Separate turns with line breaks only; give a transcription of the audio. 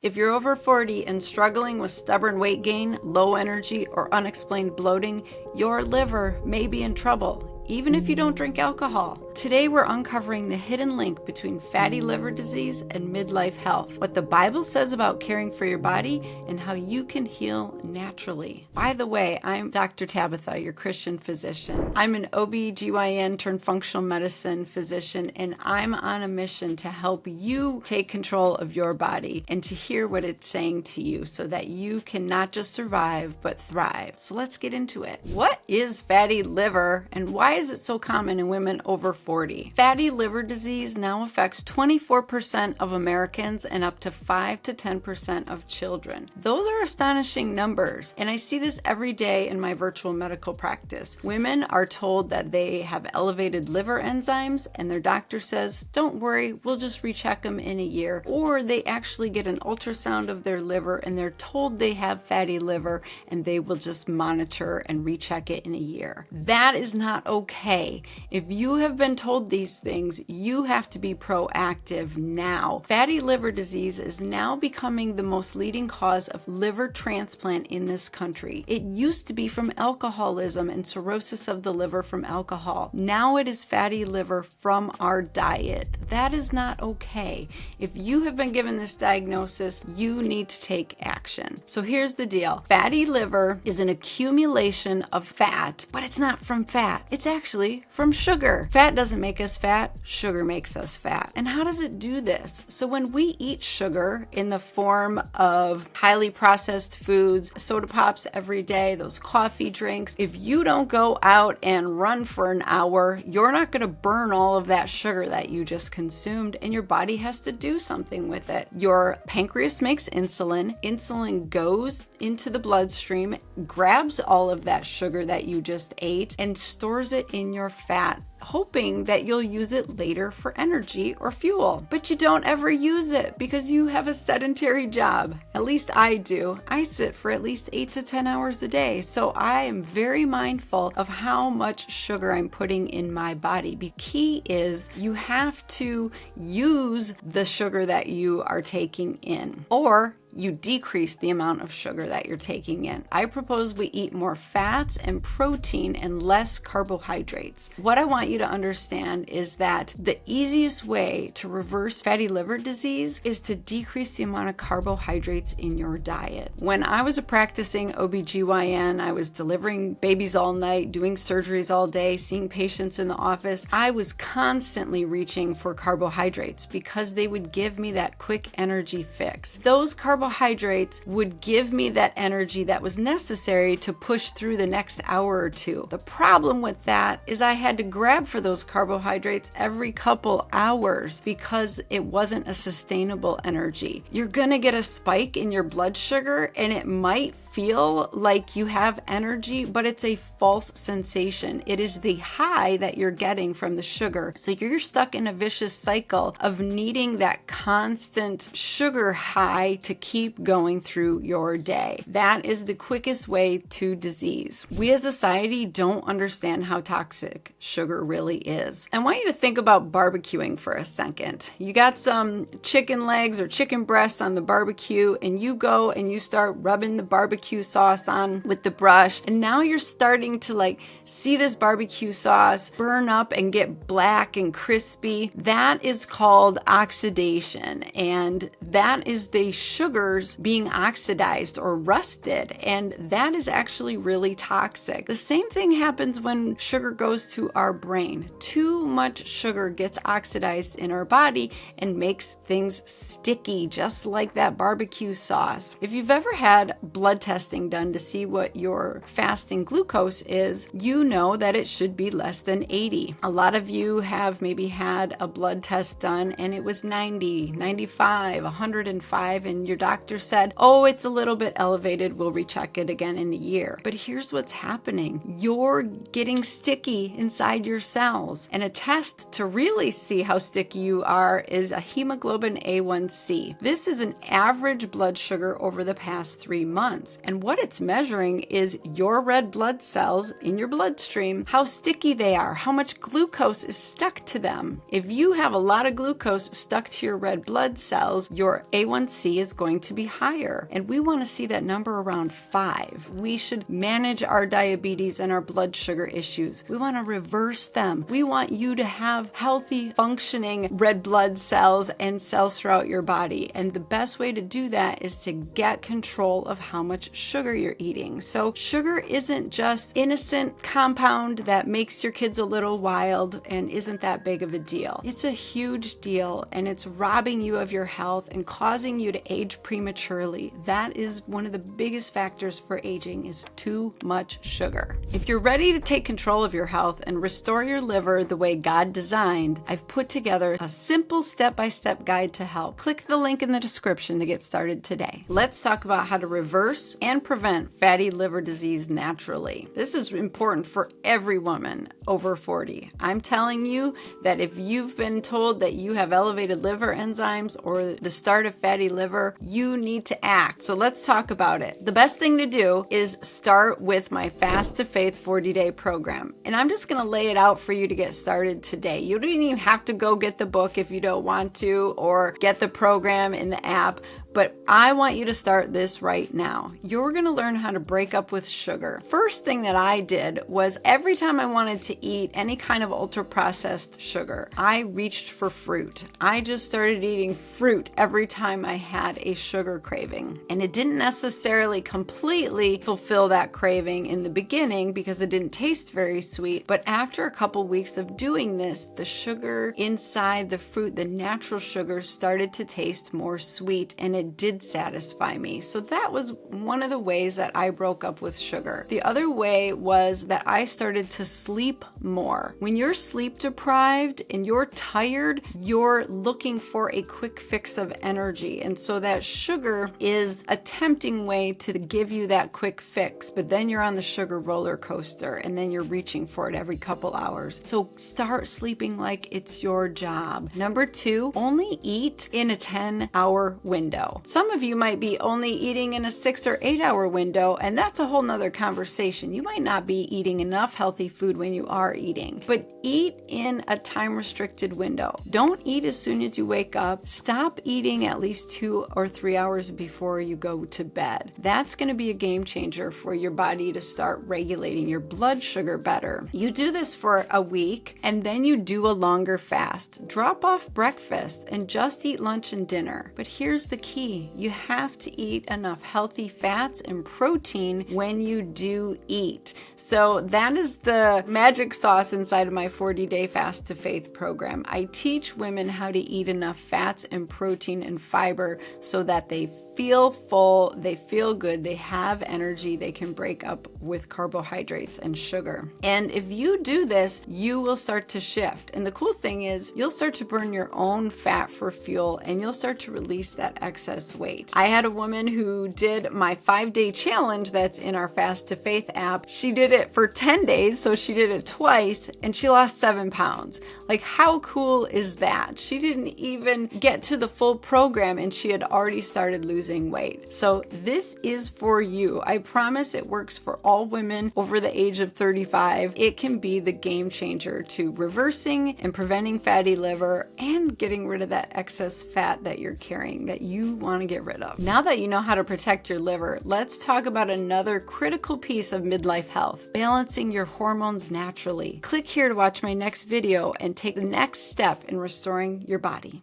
If you're over 40 and struggling with stubborn weight gain, low energy, or unexplained bloating, your liver may be in trouble, even if you don't drink alcohol. Today we're uncovering the hidden link between fatty liver disease and midlife health, what the Bible says about caring for your body, and how you can heal naturally. By the way, I'm Dr. Tabatha, your Christian physician. I'm an OB/GYN turned functional medicine physician, and I'm on a mission to help you take control of your body and to hear what it's saying to you so that you can not just survive, but thrive. So let's get into it. What is fatty liver, and why is it so common in women over 40? Fatty liver disease now affects 24% of Americans and up to 5 to 10% of children. Those are astonishing numbers, and I see this every day in my virtual medical practice. Women are told that they have elevated liver enzymes, and their doctor says, don't worry, we'll just recheck them in a year. Or they actually get an ultrasound of their liver and they're told they have fatty liver, and they will just monitor and recheck it in a year. That is not okay. If you have been told these things, you have to be proactive now. Fatty liver disease is now becoming the most leading cause of liver transplant in this country. It used to be from alcoholism and cirrhosis of the liver from alcohol. Now it is fatty liver from our diet. That is not okay. If you have been given this diagnosis, you need to take action. So here's the deal. Fatty liver is an accumulation of fat, but it's not from fat. It's actually from sugar. Fat doesn't make us fat, sugar makes us fat. And how does it do this? So when we eat sugar in the form of highly processed foods, soda pops every day, those coffee drinks, if you don't go out and run for an hour, you're not going to burn all of that sugar that you just consumed, and your body has to do something with it. Your pancreas makes insulin. Insulin goes into the bloodstream, grabs all of that sugar that you just ate, and stores it in your fat, hoping that you'll use it later for energy or fuel. But you don't ever use it because you have a sedentary job. At least I do. I sit for at least 8 to 10 hours a day, so I am very mindful of how much sugar I'm putting in my body. The key is you have to use the sugar that you are taking in, or you decrease the amount of sugar that you're taking in. I propose we eat more fats and protein and less carbohydrates. What I want you to understand is that the easiest way to reverse fatty liver disease is to decrease the amount of carbohydrates in your diet. When I was a practicing OB/GYN, I was delivering babies all night, doing surgeries all day, seeing patients in the office. I was constantly reaching for carbohydrates because they would give me that quick energy fix. Those carbohydrates would give me that energy that was necessary to push through the next hour or two. The problem with that is I had to grab for those carbohydrates every couple hours because it wasn't a sustainable energy. You're gonna get a spike in your blood sugar, and it might feel like you have energy, but it's a false sensation. It is the high that you're getting from the sugar. So you're stuck in a vicious cycle of needing that constant sugar high to keep going through your day. That is the quickest way to disease. We as a society don't understand how toxic sugar really is. I want you to think about barbecuing for a second. You got some chicken legs or chicken breasts on the barbecue, and you go and you start rubbing the barbecue sauce on with the brush, and now you're starting to see this barbecue sauce burn up and get black and crispy. That is called oxidation, and that is the sugars being oxidized or rusted, and that is actually really toxic. The same thing happens when sugar goes to our brain. Too much sugar gets oxidized in our body and makes things sticky, just like that barbecue sauce. If you've ever had blood testing done to see what your fasting glucose is, you know that it should be less than 80. A lot of you have maybe had a blood test done and it was 90, 95, 105, and your doctor said, oh, it's a little bit elevated, we'll recheck it again in a year. But here's what's happening. You're getting sticky inside your cells, and a test to really see how sticky you are is a hemoglobin A1C. This is an average blood sugar over the past 3 months, and what it's measuring is your red blood cells in your bloodstream, how sticky they are, how much glucose is stuck to them. If you have a lot of glucose stuck to your red blood cells, your A1C is going going to be higher. And we want to see that number around 5. We should manage our diabetes and our blood sugar issues. We want to reverse them. We want you to have healthy, functioning red blood cells and cells throughout your body. And the best way to do that is to get control of how much sugar you're eating. So sugar isn't just innocent compound that makes your kids a little wild and isn't that big of a deal. It's a huge deal, and it's robbing you of your health and causing you to age prematurely. That is one of the biggest factors for aging, is too much sugar. If you're ready to take control of your health and restore your liver the way God designed, I've put together a simple step-by-step guide to help. Click the link in the description to get started today. Let's talk about how to reverse and prevent fatty liver disease naturally. This is important for every woman over 40. I'm telling you that if you've been told that you have elevated liver enzymes or the start of fatty liver, you need to act. So let's talk about it. The best thing to do is start with my Fast to Faith 40-day program. And I'm just going to lay it out for you to get started today. You don't even have to go get the book if you don't want to, or get the program in the app. But I want you to start this right now. You're going to learn how to break up with sugar. First thing that I did was every time I wanted to eat any kind of ultra-processed sugar, I reached for fruit. I just started eating fruit every time I had a sugar craving. And it didn't necessarily completely fulfill that craving in the beginning because it didn't taste very sweet. But after a couple weeks of doing this, the sugar inside the fruit, the natural sugar, started to taste more sweet, and it did satisfy me. So that was one of the ways that I broke up with sugar. The other way was that I started to sleep more. When you're sleep deprived and you're tired, you're looking for a quick fix of energy. And so that sugar is a tempting way to give you that quick fix, but then you're on the sugar roller coaster and then you're reaching for it every couple hours. So start sleeping like it's your job. Number 2, only eat in a 10-hour window. Some of you might be only eating in a 6 or 8 hour window, and that's a whole nother conversation. You might not be eating enough healthy food when you are eating, but eat in a time restricted window. Don't eat as soon as you wake up. Stop eating at least 2 or 3 hours before you go to bed. That's going to be a game changer for your body to start regulating your blood sugar better. You do this for a week, and then you do a longer fast. Drop off breakfast and just eat lunch and dinner. But here's the key. You have to eat enough healthy fats and protein when you do eat. So that is the magic sauce inside of my 40-day Fast to Faith program. I teach women how to eat enough fats and protein and fiber so that they feel full, they feel good, they have energy, they can break up with carbohydrates and sugar. And if you do this, you will start to shift. And the cool thing is you'll start to burn your own fat for fuel, and you'll start to release that excess weight. I had a woman who did my 5-day challenge that's in our Fast to Faith app. She did it for 10 days, so she did it twice, and she lost 7 pounds. Like, how cool is that? She didn't even get to the full program, and she had already started losing weight. So this is for you. I promise it works for all women over the age of 35. It can be the game changer to reversing and preventing fatty liver and getting rid of that excess fat that you're carrying that you want to get rid of. Now that you know how to protect your liver, let's talk about another critical piece of midlife health: balancing your hormones naturally. Click here to watch my next video and take the next step in restoring your body.